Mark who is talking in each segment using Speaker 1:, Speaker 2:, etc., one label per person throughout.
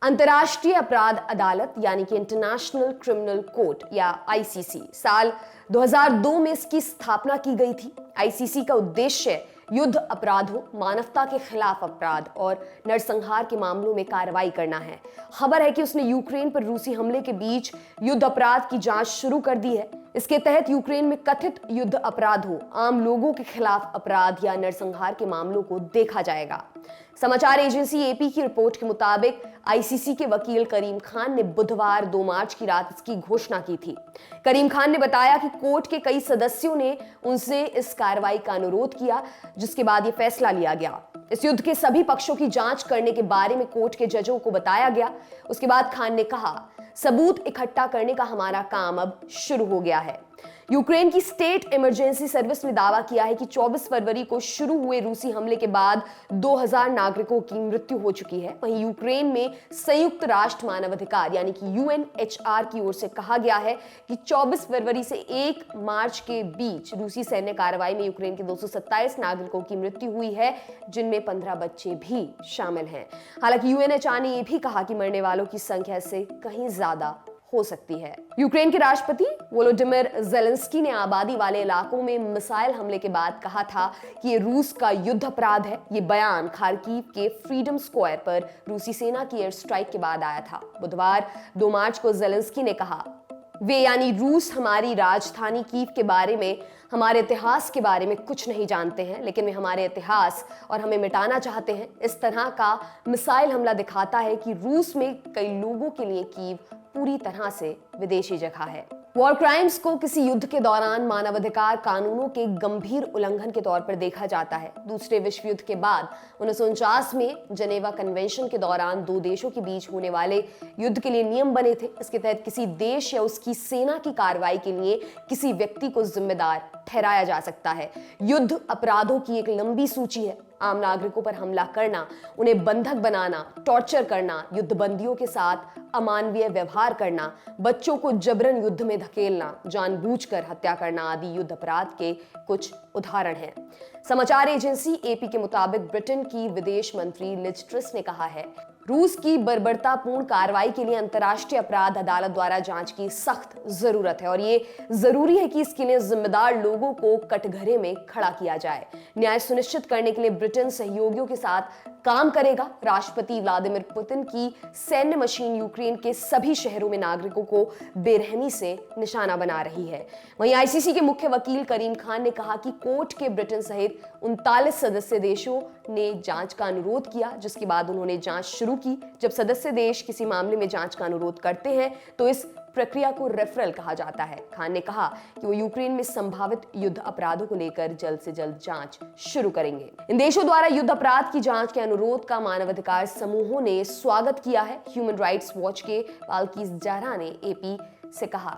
Speaker 1: अंतर्राष्ट्रीय अपराध अदालत यानी कि इंटरनेशनल क्रिमिनल कोर्ट या आईसीसी साल 2002 में इसकी स्थापना की गई थी। आईसीसी का उद्देश्य युद्ध अपराधों, मानवता के खिलाफ अपराध और नरसंहार के मामलों में कार्रवाई करना है। खबर है कि उसने यूक्रेन पर रूसी हमले के बीच युद्ध अपराध की जांच शुरू कर दी है। इसके तहत यूक्रेन में कथित युद्ध अपराधों, आम लोगों के खिलाफ अपराध या नरसंहार के मामलों को देखा जाएगा। समाचार एजेंसी एपी की रिपोर्ट के मुताबिक आईसीसी के वकील करीम खान ने बुधवार 2 मार्च की रात इसकी घोषणा की थी। करीम खान ने बताया कि कोर्ट के कई सदस्यों ने उनसे इस कार्रवाई का अनुरोध किया, जिसके बाद यह फैसला लिया गया। इस युद्ध के सभी पक्षों की जांच करने के बारे में कोर्ट के जजों को बताया गया। उसके बाद खान ने कहा, सबूत इकट्ठा करने का हमारा काम अब शुरू हो गया है। यूक्रेन की स्टेट इमरजेंसी सर्विस ने दावा किया है कि 24 फरवरी को शुरू हुए रूसी हमले के बाद 2000 नागरिकों की मृत्यु हो चुकी है। वहीं यूक्रेन में संयुक्त राष्ट्र मानवाधिकार यानी कि यूएनएचआर की ओर से कहा गया है कि 24 फरवरी से 1 मार्च के बीच रूसी सैन्य कार्रवाई में यूक्रेन के 227 नागरिकों की मृत्यु हुई है, जिनमें 15 बच्चे भी शामिल हैं। हालांकि यूएनएचआर ने यह भी कहा कि मरने वालों की संख्या इससे कहीं ज्यादा हो सकती है। यूक्रेन के राष्ट्रपति वोलोडिमिर ज़ेलेंस्की ने आबादी वाले इलाकों में मिसाइल हमले के बाद कहा था कि ये रूस का युद्ध अपराध है। ये बयान खार्किव के फ्रीडम स्क्वायर पर रूसी सेना की एयर स्ट्राइक के बाद आया था। बुधवार 2 मार्च को ज़ेलेंस्की ने कहा, वे यानी रूस हमारी राजधानी कीव के बारे में, हमारे इतिहास के बारे में कुछ नहीं जानते हैं, लेकिन वे हमारे इतिहास और हमें मिटाना चाहते हैं। इस तरह का मिसाइल हमला दिखाता है कि रूस में कई लोगों के लिए कीव पूरी तरह से विदेशी जगह है। वॉर क्राइम्स को किसी युद्ध के दौरान मानवाधिकार कानूनों के गंभीर उल्लंघन के तौर पर देखा जाता है। दूसरे विश्व युद्ध के बाद 1949 में जेनेवा कन्वेंशन के दौरान 2 देशों के बीच होने वाले युद्ध के लिए नियम बने थे। इसके तहत किसी देश या उसकी सेना की कार्रवाई के लिए किसी व्यक्ति को जिम्मेदार ठहराया जा सकता है। युद्ध अपराधों की एक लंबी सूची है। आम नागरिकों पर हमला करना, उन्हें बंधक बनाना, टॉर्चर करना, युद्धबंदियों के साथ अमानवीय व्यवहार करना, बच्चों को जबरन युद्ध में धकेलना, जानबूझकर हत्या करना आदि युद्ध अपराध के कुछ उदाहरण हैं। समाचार एजेंसी एपी के मुताबिक ब्रिटेन की विदेश मंत्री लिज ट्रस ने कहा है, रूस की बर्बरतापूर्ण कार्रवाई के लिए अंतर्राष्ट्रीय अपराध अदालत द्वारा जांच की सख्त जरूरत है और ये जरूरी है कि इसके लिए जिम्मेदार लोगों को कटघरे में खड़ा किया जाए। न्याय सुनिश्चित करने के लिए ब्रिटेन सहयोगियों के साथ काम करेगा। राष्ट्रपति व्लादिमीर पुतिन की सैन्य मशीन यूक्रेन के सभी शहरों में नागरिकों को बेरहमी से निशाना बना रही है। वहीं आईसीसी के मुख्य वकील करीम खान ने कहा कि कोर्ट के ब्रिटेन सहित 39 सदस्य देशों ने जांच का अनुरोध किया, जिसके बाद उन्होंने जांच शुरू की। जब सदस्य देश किसी मामले में जांच का अनुरोध करते हैं तो इस प्रक्रिया को रेफरल कहा जाता है। खान ने कहा कि वो यूक्रेन में संभावित युद्ध अपराधों को लेकर जल्द से जल्द जांच शुरू करेंगे। इन देशों द्वारा युद्ध अपराध की जांच के अनुरोध का मानवाधिकार समूहों ने स्वागत किया है। ह्यूमन राइट्स वॉच के बाल्कीस ज़हरा ने एपी से कहा,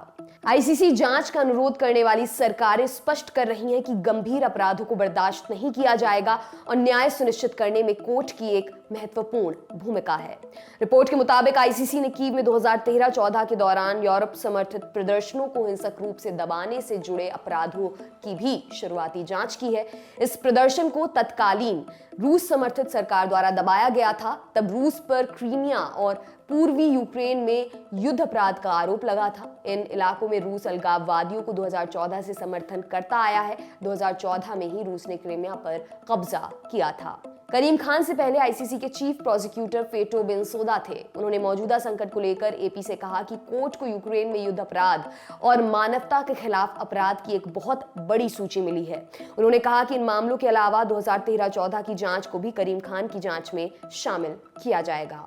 Speaker 1: आईसीसी जांच का अनुरोध करने वाली सरकारें स्पष्ट कर रही हैं कि गंभीर अपराधों को बर्दाश्त नहीं किया जाएगा और न्याय सुनिश्चित करने में कोर्ट की एक महत्वपूर्ण भूमिका है। रिपोर्ट के मुताबिक आईसीसी ने कीव में 2013-14 के दौरान यूरोप समर्थित प्रदर्शनों को हिंसक रूप से दबाने से जुड़े अपराधों की भी शुरुआती जांच की है। इस प्रदर्शन को तत्कालीन रूस समर्थित सरकार द्वारा दबाया गया था। तब रूस पर क्रीमिया और पूर्वी यूक्रेन में युद्ध अपराध का आरोप लगा था। इन इलाकों में रूस अलगाववादियों को 2014 से समर्थन करता आया है। 2014 में ही रूस ने क्रीमिया पर कब्जा किया था। करीम खान से पहले आईसीसी के चीफ प्रोसिक्यूटर फेटो बेंसोदा थे। उन्होंने मौजूदा संकट को लेकर एपी से कहा कि कोर्ट को यूक्रेन में युद्ध अपराध और मानवता के खिलाफ अपराध की एक बहुत बड़ी सूची मिली है। उन्होंने कहा कि इन मामलों के अलावा 2013-14 की जांच को भी करीम खान की जांच में शामिल किया जाएगा।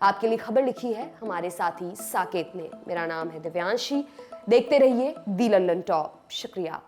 Speaker 1: आपके लिए खबर लिखी है हमारे साथी साकेत ने। मेरा नाम है दिव्यांशी। देखते रहिए दी लंदन टॉप। शुक्रिया।